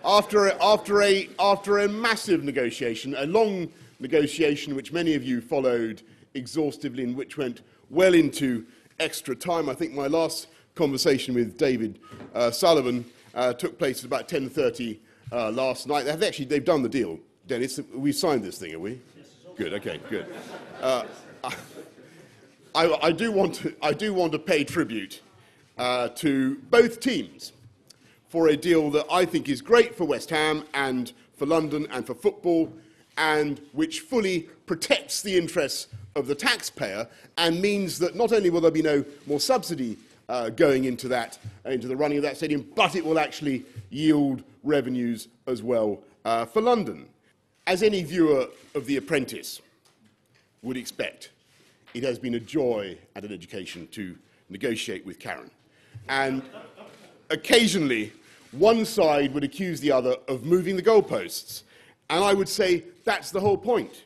after a massive negotiation, a long negotiation which many of you followed exhaustively and which went well into extra time. I think my last conversation with David Sullivan took place at about 10:30 last night. They've done the deal, Dennis. We've signed this thing, have we? Yes. Good. Okay. Good. I do want to pay tribute to both teams for a deal that I think is great for West Ham and for London and for football, and which fully protects the interests of the taxpayer and means that not only will there be no more subsidy going into the running of that stadium, but it will actually yield revenues as well for London. As any viewer of The Apprentice would expect, it has been a joy and an education to negotiate with Karen. And occasionally, one side would accuse the other of moving the goalposts. And I would say that's the whole point.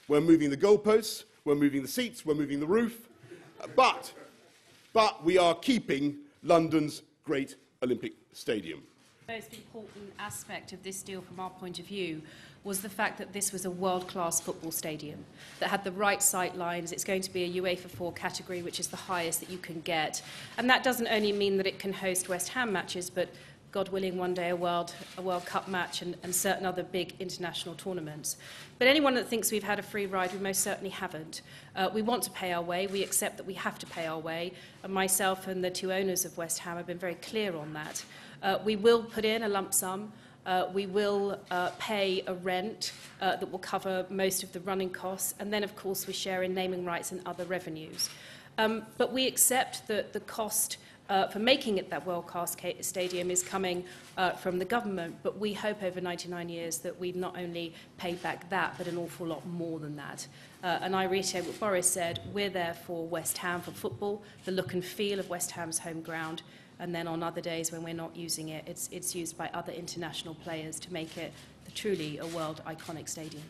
We're moving the goalposts, we're moving the seats, we're moving the roof, but we are keeping London's great Olympic Stadium. The most important aspect of this deal from our point of view was the fact that this was a world-class football stadium that had the right sight lines. It's going to be a UEFA 4 category, which is the highest that you can get. And that doesn't only mean that it can host West Ham matches, but God willing, one day a World Cup match and certain other big international tournaments. But anyone that thinks we've had a free ride, we most certainly haven't. We want to pay our way. We accept that we have to pay our way. And myself and the two owners of West Ham have been very clear on that. We will put in a lump sum. We will pay a rent that will cover most of the running costs. And then, of course, we share in naming rights and other revenues. But we accept that the cost for making it that world-class stadium is coming from the government, but we hope over 99 years that we've not only paid back that, but an awful lot more than that. And I reiterate what Boris said, we're there for West Ham, for football, the look and feel of West Ham's home ground, and then on other days when we're not using it, it's used by other international players to make it truly a world iconic stadium.